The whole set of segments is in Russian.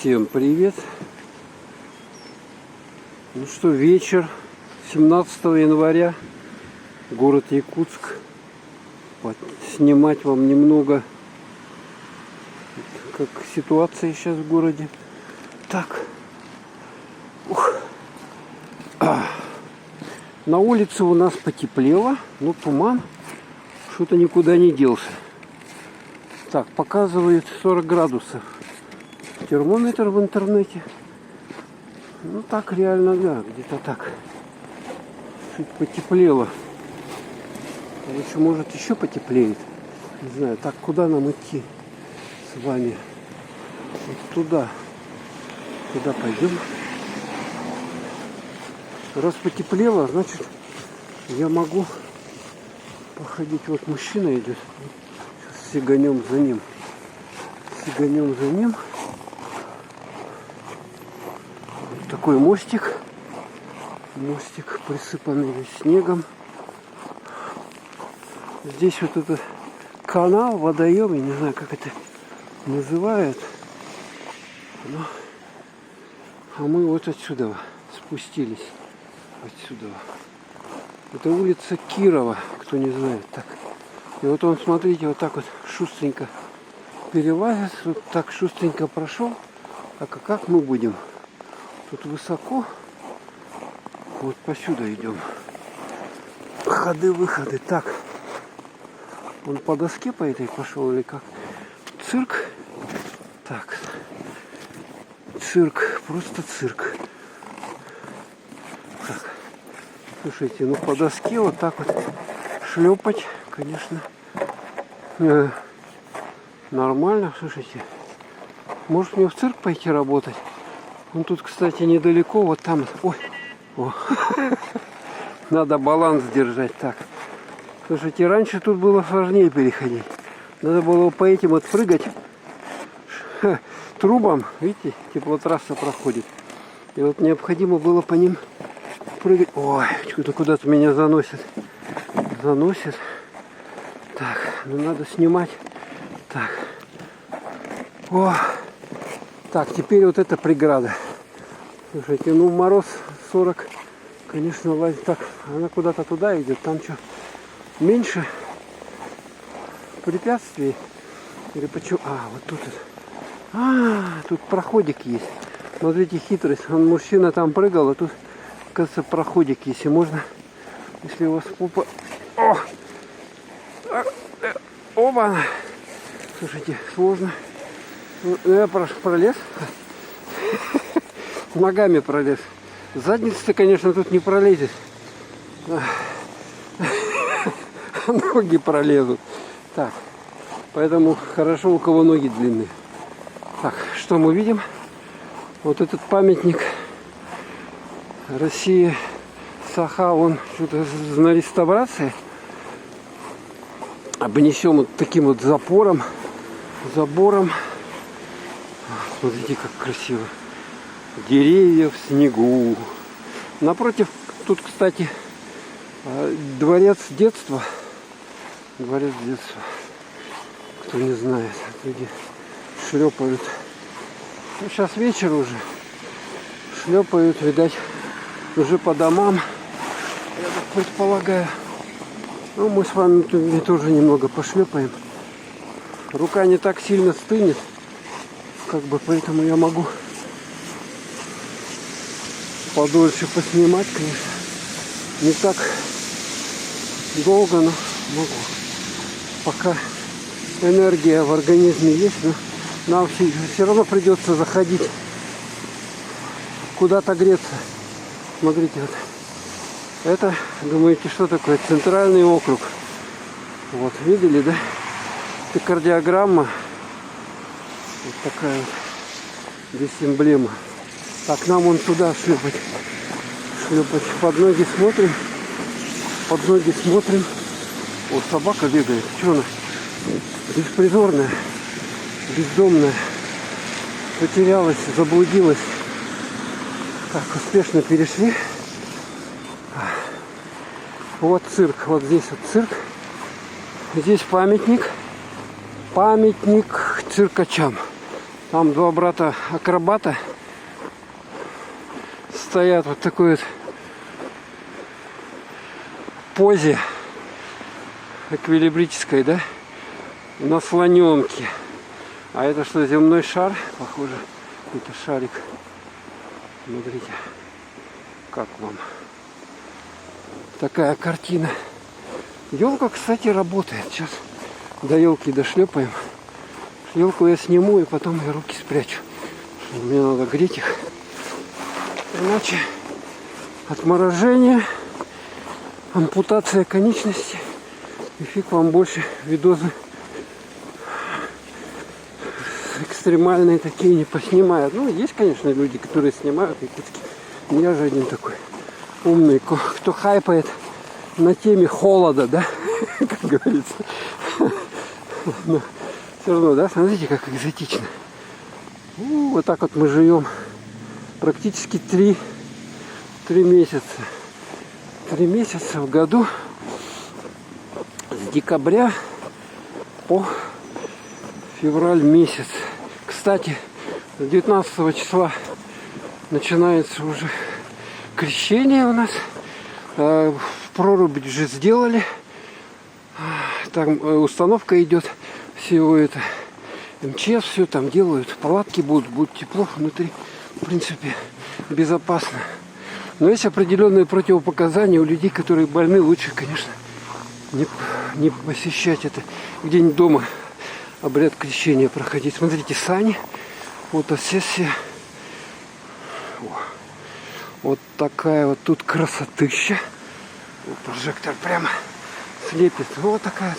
Всем привет! Ну что, вечер 17 января, город Якутск. Вот, снимать вам немного, как ситуация сейчас в городе. Так, на улице у нас потеплело, но туман что-то никуда не делся. Так, показывает 40 градусов термометр в интернете. Ну так реально, да, где-то так. Чуть потеплело. Короче, может еще потеплеет. Не знаю, так куда нам идти с вами? Вот туда. Куда пойдем? Раз потеплело, значит я могу походить. Вот мужчина идет. Сейчас сиганем за ним. Сиганем за ним. Такой мостик. Мостик, присыпанный снегом. Здесь вот этот канал, водоем, я не знаю, как это называют. А мы вот отсюда спустились. Отсюда. Это улица Кирова, кто не знает. Так. И вот он, смотрите, вот так вот шустренько перелазит, вот так шустренько прошел. А как мы будем? Тут высоко. Вот посюда идем. Ходы-выходы. Так. Он по доске по этой пошел или как? Цирк. Так. Цирк. Просто цирк. Так. Слушайте, ну по доске вот так вот шлепать, конечно, нормально. Слушайте. Может мне в цирк пойти работать? Он тут, кстати, недалеко, вот там. Ой, о. Надо баланс держать. Так. Слушайте, раньше тут было сложнее переходить. Надо было по этим вот прыгать трубам. Видите, теплотрасса проходит. И вот необходимо было по ним прыгать. Ой, что-то куда-то меня заносит. Заносит. Так, ну надо снимать. Так. О. Так, теперь вот эта преграда. Слушайте, ну мороз 40, конечно, лазит. Так, она куда-то туда идет. Там что, меньше препятствий? Или почему? А, вот тут. Тут проходик есть. Смотрите, хитрость. Он, мужчина там прыгал, а тут, кажется, проходик есть. И можно, если у вас попа... Оба! Слушайте, сложно. Я пролез. Ногами пролез. Задница-то, конечно, тут не пролезет. Ноги пролезут. Так. Поэтому хорошо, у кого ноги длинные. Так, что мы видим? Вот этот памятник России Саха, он что-то на реставрации. Обнесем вот таким вот забором. Смотрите, как красиво. Деревья в снегу. Напротив, тут, кстати, дворец детства. Дворец детства. Кто не знает, люди шлепают. Ну, сейчас вечер уже. Шлепают, видать, уже по домам. Я так предполагаю. Ну, мы с вами тоже немного пошлепаем. Рука не так сильно стынет. Как бы, поэтому я могу подольше поснимать, конечно. Не так долго, но могу. Пока энергия в организме есть, но нам все равно придется заходить куда-то греться. Смотрите, вот. Это, думаете, что такое? Центральный округ. Вот, видели, да? Это кардиограмма. Вот такая вот здесь эмблема. Так, нам вон туда шлепать. Шлепать. Под ноги смотрим. Под ноги смотрим. О, собака бегает. Что она? Беспризорная. Бездомная. Потерялась, заблудилась. Так, успешно перешли. Вот цирк. Вот здесь вот цирк. Здесь памятник. Памятник циркачам. Там два брата-акробата стоят вот такой вот позе эквилибрической, да, на слоненке. А это что, земной шар? Похоже, это шарик. Смотрите, как вам такая картина. Елка, кстати, работает. Сейчас до елки дошлепаем. Елку я сниму и потом я руки спрячу. Мне надо греть их. Иначе отморожение, ампутация конечности. И фиг вам больше видосы экстремальные такие не поснимают. Ну, есть, конечно, люди, которые снимают якутские. Я же один такой умный, кто хайпает на теме холода, да, как говорится. Но все равно, да, смотрите, как экзотично. Вот так вот мы живем практически 3 месяца. 3 месяца в году. С декабря по февраль месяц. Кстати, с 19 числа начинается уже крещение у нас. Прорубь же сделали. Там установка идет всего это. МЧС все там делают. Палатки будет тепло внутри. В принципе, безопасно. Но есть определенные противопоказания у людей, которые больны. Лучше, конечно, не посещать это где-нибудь дома. Обряд крещения проходить. Смотрите, сани. Фотосессия. Вот такая вот тут красотища. Вот прожектор прямо слепит. Вот такая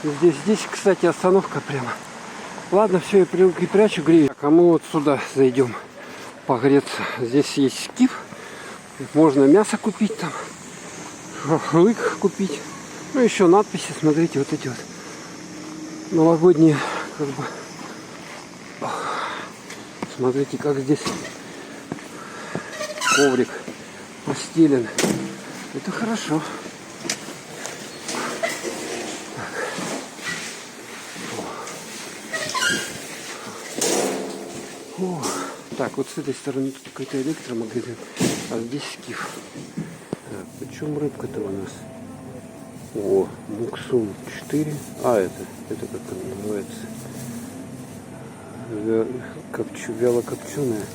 вот. Здесь, кстати, остановка прямо. Ладно, все, я прячу, грею. Так, а мы вот сюда зайдем погреться. Здесь есть скиф. Можно мясо купить там. Шашлык купить. Ну, еще надписи, смотрите, вот эти вот. Новогодние, как бы. Смотрите, как здесь коврик постелен. Это хорошо. О. Так, вот с этой стороны тут какой-то электромагазин, а здесь скиф. Так, почем рыбка-то у нас? О, Муксун 4. А, это как она называется? Вялокопченая.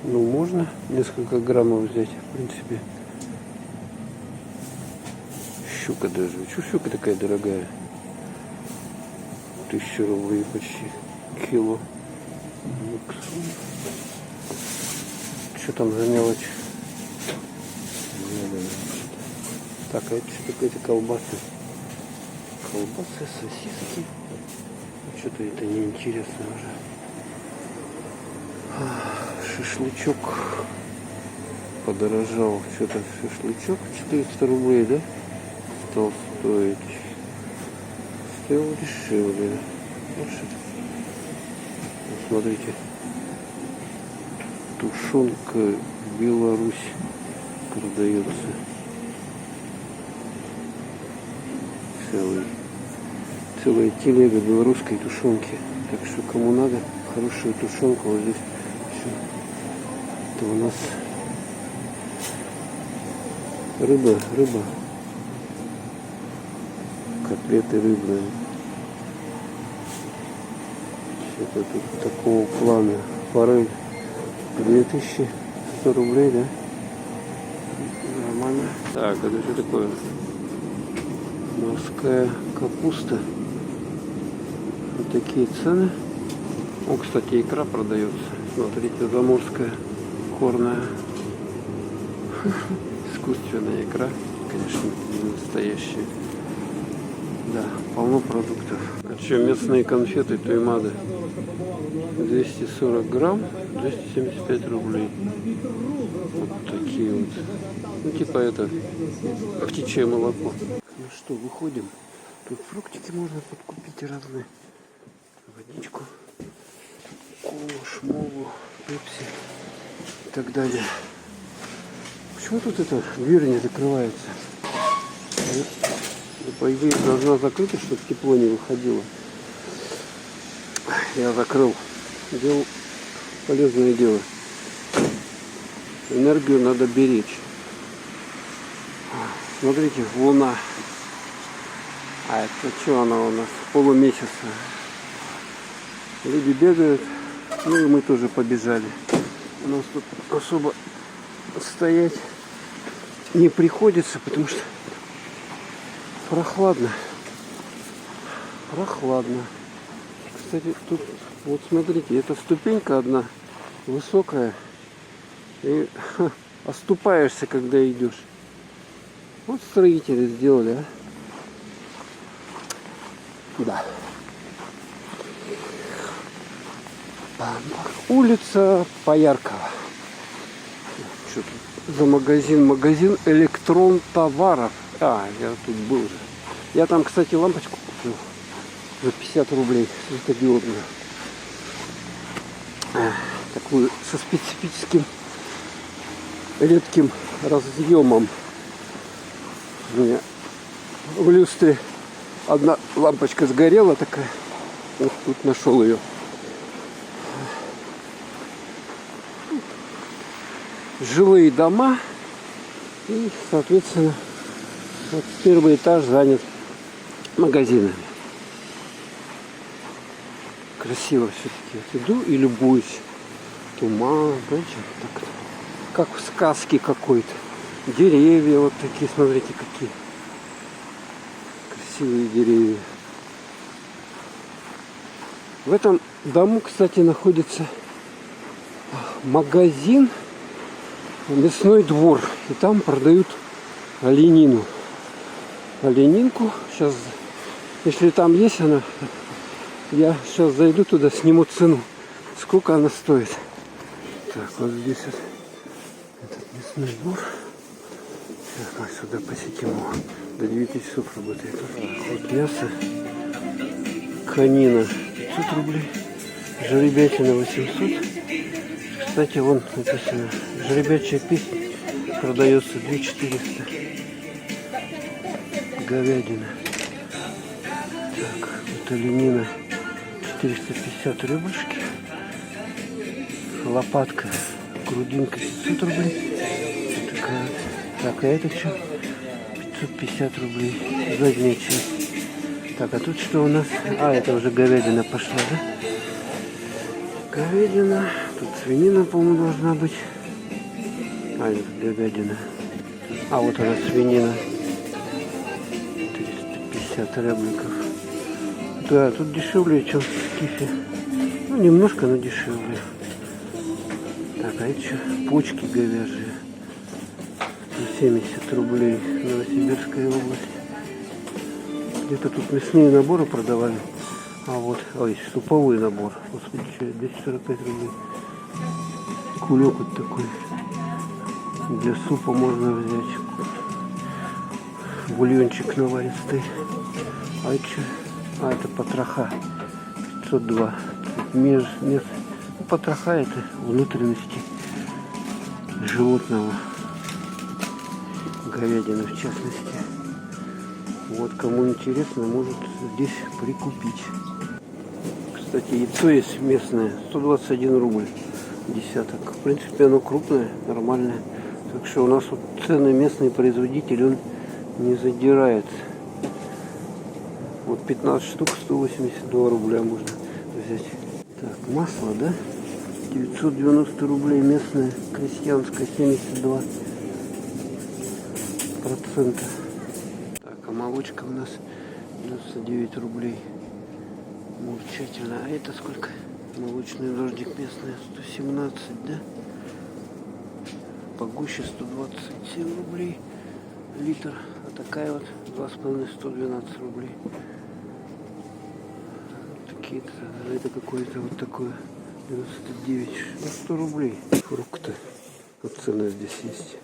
Ну, можно несколько граммов взять, в принципе. Щука даже. Чего щука такая дорогая? 1000 рублей почти. Кило. Муксун. Что там за мелочь? Так, а это что такое-то колбасы? Колбасы, сосиски. Что-то это неинтересно уже. Шашлычок подорожал. Что-то шашлычок 400 рублей, да? Стал стоить. Стоил дешевле. Вот что-то. Смотрите. Тушенка Беларусь продается. Целая телега белорусской тушенки. Так что кому надо хорошую тушенку, вот здесь все. Это у нас рыба. Котлеты рыбные. Что-то тут такого плана. Форель 2100 рублей, да? Нормально. Так, это что такое? Морская капуста. Вот такие цены. О, кстати, икра продается. Смотрите, заморская, горная. Искусственная икра. Конечно, не настоящая. Да, полно продуктов. А что, местные конфеты Туймада? 240 грамм, 275 рублей. Вот такие вот. Ну, типа это птичье молоко. Ну что, выходим. Тут фруктики можно подкупить разные. Водичку, колу, шмолу, пепси и так далее. Почему тут эта дверь не закрывается? По идее должна закрыта, чтобы тепло не выходило. Я закрыл. Делал полезное дело. Энергию надо беречь. Смотрите, луна. А это что она у нас? Полумесяца. Люди бегают. Ну и мы тоже побежали. У нас тут особо стоять не приходится, потому что прохладно. Прохладно. Кстати, тут, вот смотрите, эта ступенька одна высокая. И оступаешься, когда идешь. Вот строители сделали, а? Да. Улица Пояркова. Что тут за магазин? Магазин Электрон товаров. А, я тут был же. Я там, кстати, лампочку купил за 50 рублей, светодиодную. Такую со специфическим редким разъемом. У меня в люстре одна лампочка сгорела такая. Вот тут нашел ее. Жилые дома. И, соответственно, вот первый этаж занят магазинами. Красиво все-таки. Вот иду и любуюсь. Туман, знаете, так, как в сказке какой-то. Деревья вот такие, смотрите, какие красивые деревья. В этом дому, кстати, находится магазин «Мясной двор». И там продают оленину. Оленинку. Сейчас, если там есть она, я сейчас зайду туда, сниму цену. Сколько она стоит. Так, вот здесь вот этот мясной двор. Сейчас мы сюда посетим его. До 9 часов работает. Вот мясо. Конина 500 рублей. Жеребятина 800. Кстати, вон написано. Жеребячая песня продается 2400. Говядина. Так, вот оленина 450 ребрышки. Лопатка, грудинка 500 рублей. Вот такая вот. Так, а это что? 550 рублей. Задняя часть. Так, а тут что у нас? А, это уже говядина пошла, да? Говядина. Тут свинина, по-моему, должна быть. А, это говядина. А, вот она свинина. 350 рубликов. Да, тут дешевле, чем в Кифе. Ну, немножко, но дешевле. Так, а это что? Почки говяжьи. 170 рублей. Новосибирская область. Где-то тут мясные наборы продавали. А вот, ой, суповой набор. Господи, что, 245 рублей. Кулек вот такой. Для супа можно взять. Бульончик наваристый. А это что? А, это потроха. 502. Ну, потроха это внутренности животного. Говядина в частности. Вот, кому интересно, может здесь прикупить. Кстати, яйцо есть местное. 121 рубль десяток. В принципе, оно крупное, нормальное. Так что у нас вот цены местный производитель, он не задирает. Вот 15 штук, 182 рубля можно взять. Так, масло, да? 990 рублей местное, крестьянское, 72%. Так, а молочка у нас 99 рублей. Мурчательно. А это сколько? Молочный дождик местный, 117, да? Погуще 127 рублей литр. А такая вот 2,5, 112 рублей. Такие-то. А это какое-то вот такое 99, ну 100 рублей. Фрукты. Вот цены здесь есть.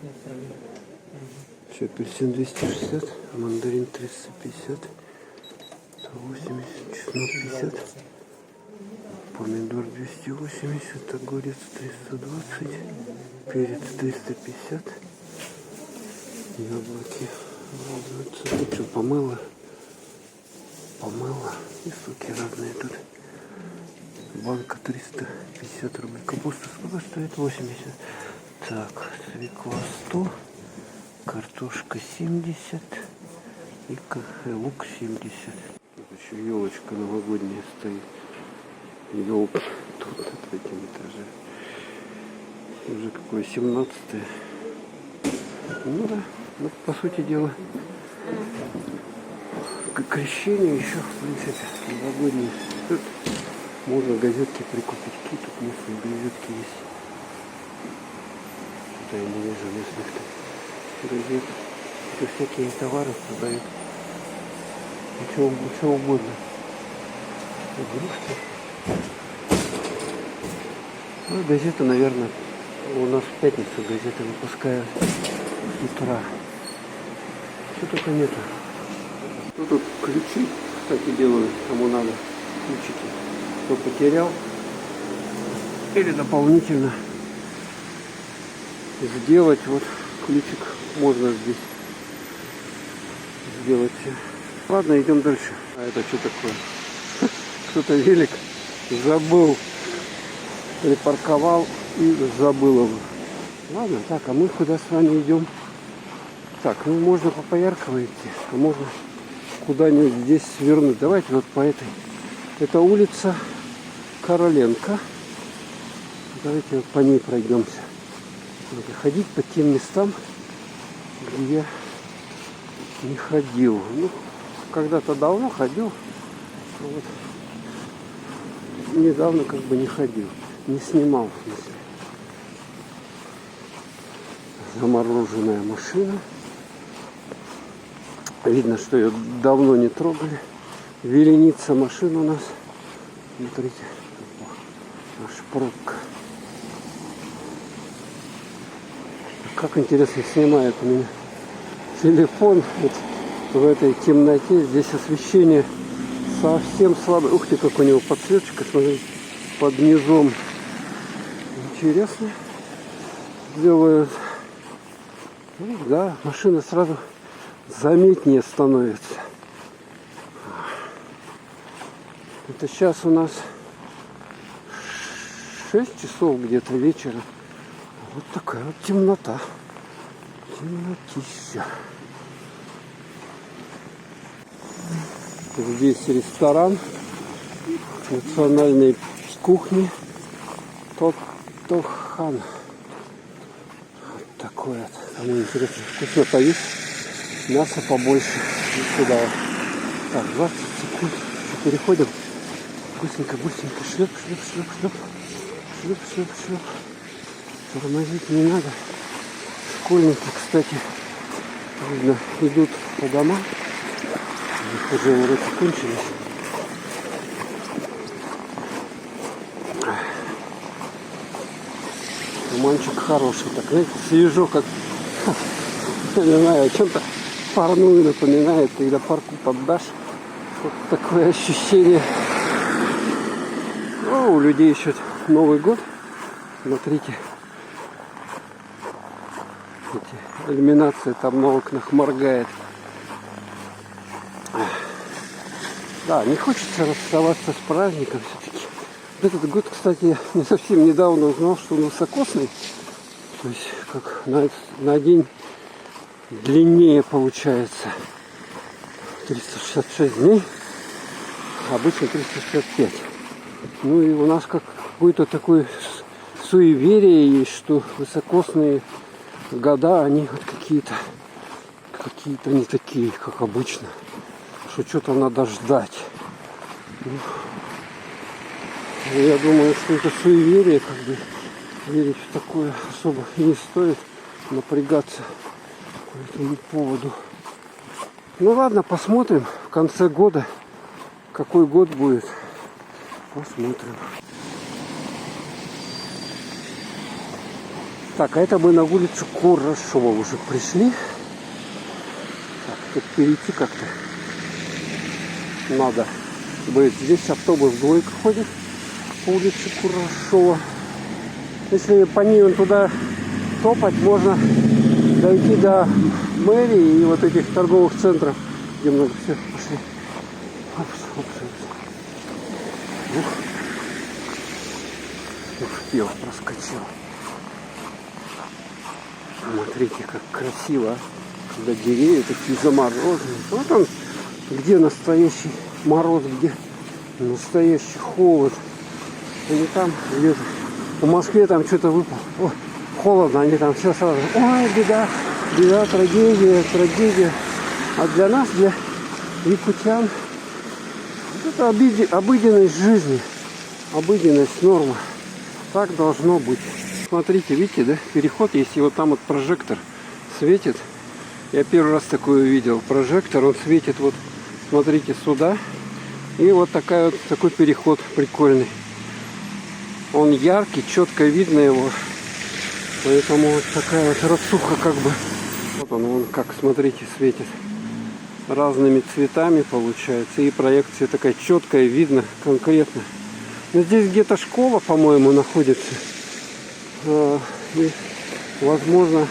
Все, апельсин 260, мандарин 350, 180, чеснок 50, помидор 280, огурец 320, перец 350, яблоки Тут что, помыла. И соки разные тут. Банка 350 рублей. Капуста сколько стоит? 80. Так, свекла 100. Картошка 70. И лук 70. Тут еще елочка новогодняя стоит. Елка тут на третьем этаже. Уже какое 17-е. Ну да, ну, по сути дела. Крещение еще, в принципе, новогоднее. Тут можно газетки прикупить. Какие тут местные газетки есть? Что-то я не вижу местных газет. Тут всякие товары продают. Ничего угодно. Игрушки. Ну, газеты, наверное, у нас в пятницу газеты выпускают с утра. Что только нету. Тут ключи, кстати, делают, кому надо ключики. Кто потерял или дополнительно сделать, вот ключик можно здесь сделать. Ладно, идем дальше. А это что такое? Кто-то велик забыл, припарковал и забыл его. Ладно, так, а мы куда с вами идем? Так, ну можно по Поярковой идти, а можно куда-нибудь здесь свернуть. Давайте вот по этой. Это улица Короленко. Давайте вот по ней пройдемся. Надо ходить по тем местам, где я не ходил. Ну, когда-то давно ходил, а вот недавно как бы не ходил, не снимал, в смысле. Замороженная машина. Видно, что ее давно не трогали. Вереница машин у нас. Смотрите, аж пробка. Как интересно снимает у меня телефон вот в этой темноте. Здесь освещение совсем слабое. Ух ты, как у него подсветочка, смотрите, под низом. Интересно делают. Ну, да, машина сразу заметнее становится. Это сейчас у нас 6 часов где-то вечера. Вот такая вот темнота. Темнотища. Здесь ресторан национальной кухни Тохан. Вот такой вот. Кому интересно, вкусно поесть. Мясо побольше. И сюда. Так, 20 секунд. Переходим. Быстренько, шлеп. Тормозить не надо. Школьники, кстати, видно, идут по домам. У них уже уроки кончились. Туманчик хороший. Так, знаете, свежо, как, не знаю, о чем-то парную напоминает, когда парку поддашь. Вот такое ощущение. О, у людей еще Новый год. Смотрите. Эти иллюминации там на окнах моргает. Да, не хочется расставаться с праздником все-таки. Этот год, кстати, я не совсем недавно узнал, что он высокосный. То есть как на день длиннее получается. 366 дней, обычно 365. Ну и у нас как какое-то такое суеверие есть, что высокосные года, они вот какие-то не такие, как обычно. Что что-то надо ждать. Ну, я думаю, что это суеверие, как бы верить в такое особо не стоит, напрягаться по этому поводу. Ну ладно, посмотрим в конце года, какой год будет. Посмотрим. Так, а это мы на улицу Курашова уже пришли. Так, тут перейти как-то надо будет. Здесь автобус двойка ходит по улице Курашова. Если по ней туда топать, можно дойти до мэрии и вот этих торговых центров, где много всех. Пошли. Опс, опс, опс. Ух, пел проскочил. Смотрите, как красиво, когда деревья такие замороженные. Вот он, где настоящий мороз, где настоящий холод. Они там где-то. В Москве там что-то выпало. О, холодно, они там все сразу. Ой, беда, беда, трагедия, трагедия. А для нас, для якутян, это обыденность жизни, обыденность, норма. Так должно быть. Смотрите, видите, да, переход, если вот там вот прожектор светит. Я первый раз такое увидел. Прожектор, он светит вот, смотрите, сюда. И вот такой переход прикольный. Он яркий, четко видно его. Поэтому вот такая вот рассуха как бы. Вот он как, смотрите, светит. Разными цветами получается. И проекция такая четкая, видно конкретно. Но здесь где-то школа, по-моему, находится. И, возможно,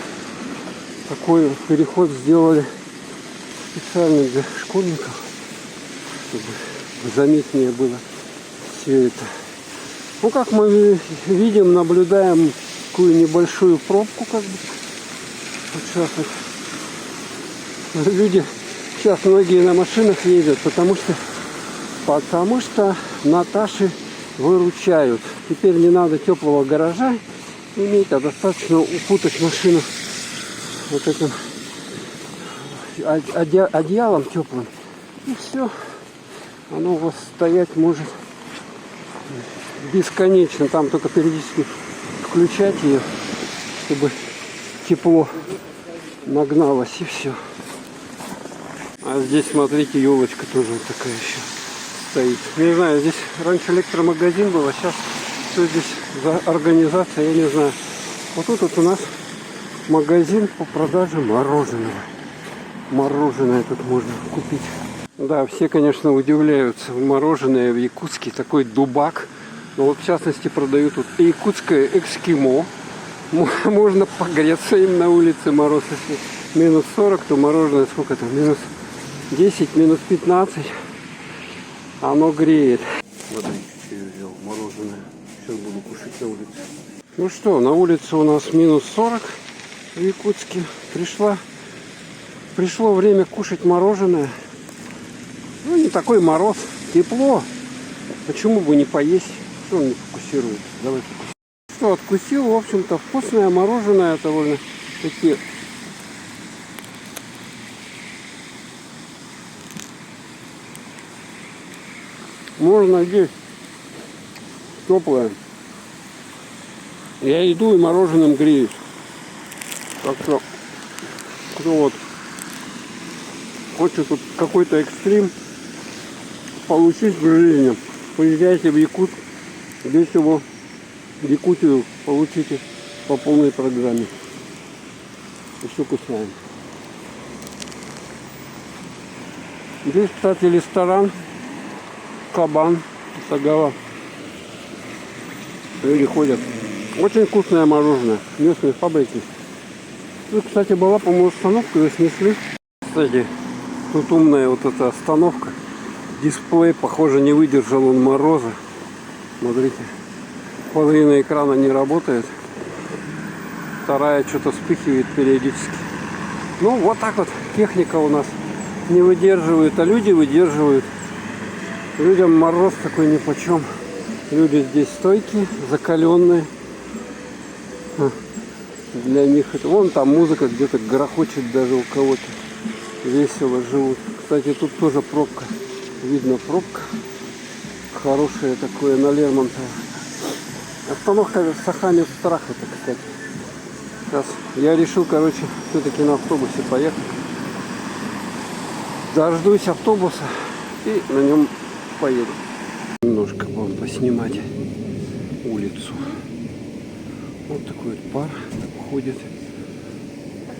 такой переход сделали специально для школьников, чтобы заметнее было все это. Ну, как мы видим, наблюдаем такую небольшую пробку, как бы. Вот сейчас вот. Люди сейчас многие на машинах ездят, потому что Наташи выручают. Теперь не надо теплого гаража иметь, а достаточно укутать машину вот этим одеялом теплым. И все. Оно у вас стоять может бесконечно. Там только периодически включать ее, чтобы тепло нагналось, и все. А здесь, смотрите, елочка тоже вот такая еще стоит. Не знаю, здесь раньше электромагазин был, а сейчас что здесь за организация, я не знаю. Вот тут вот у нас магазин по продаже мороженого. Мороженое тут можно купить. Да, все, конечно, удивляются. Мороженое в Якутске, такой дубак. Но вот в частности продают тут якутское эскимо. Можно погреться им на улице, мороз. Если минус 40, то мороженое сколько там? Минус 10, минус 15. Оно греет. Смотрите, что я взял. Мороженое. Сейчас буду кушать на улице. Ну что, на улице у нас минус 40 в Якутске. Пришло время кушать мороженое. Ну, не такой мороз. Тепло. Почему бы не поесть? Что он не фокусирует? Давай фокусируем. Что, откусил, в общем-то, вкусное мороженое довольно таки. Можно есть теплое. Я иду и мороженым греюсь. Так что, кто вот хочет тут какой-то экстрим получить в жизни, поезжайте в Якутск. Здесь его в Якутию получите по полной программе. Еще вкусняем. Здесь, кстати, ресторан Кабан, Сагава. Люди ходят. Очень вкусное мороженое. Местные фабрики. Тут, кстати, была, по-моему, остановка, ее снесли. Кстати, тут умная вот эта остановка. Дисплей, похоже, не выдержал он мороза. Смотрите. Половина экрана не работает. Вторая что-то вспыхивает периодически. Ну, вот так вот техника у нас не выдерживает, а люди выдерживают. Людям мороз такой нипочем. Люди здесь стойкие, закаленные. Для них это... Вон там музыка где-то грохочет даже у кого-то. Весело живут. Кстати, тут тоже пробка. Видно пробка. Хорошее такое на Лермонтова. Остановка Саханин страх это, кстати. Сейчас я решил, короче, все-таки на автобусе поехать. Дождусь автобуса и на нем поеду. Немножко вам поснимать улицу. Вот такой вот пар ходит.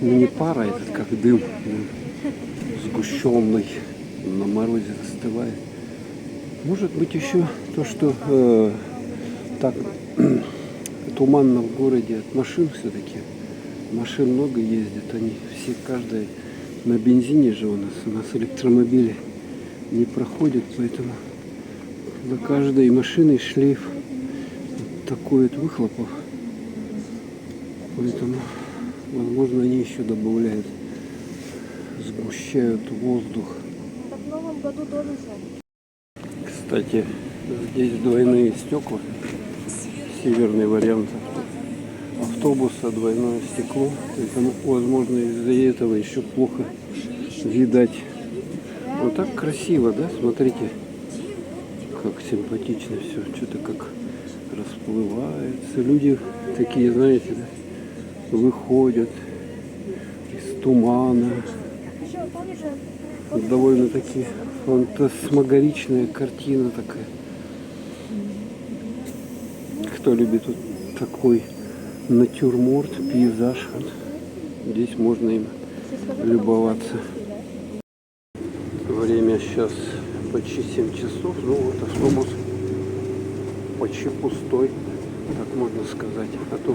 Ну не пар, а этот как дым. Сгущенный. На морозе застывает. Может быть еще то, что так туманно в городе от машин все-таки. Машин много ездит, они все, каждая на бензине же у нас электромобили не проходят, поэтому за каждой машиной шлейф вот такой вот выхлопов. Поэтому, возможно, они еще добавляют, сгущают воздух. В Новом году тоже же. Кстати, здесь двойные стекла, северный вариант автобуса, двойное стекло, поэтому, возможно, из-за этого еще плохо видать. Вот так красиво, да? Смотрите, как симпатично все, что-то как расплывается. Люди такие, знаете, да, выходят из тумана. Еще помнишь, Вот довольно-таки фантасмагоричная картина такая. Кто любит вот такой натюрморт, пейзаж, вот здесь можно им любоваться. Время сейчас почти 7 часов, ну вот автобус почти пустой, так можно сказать. А то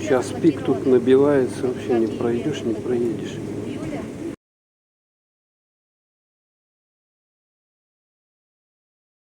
час пик тут набивается, вообще не пройдешь, не проедешь.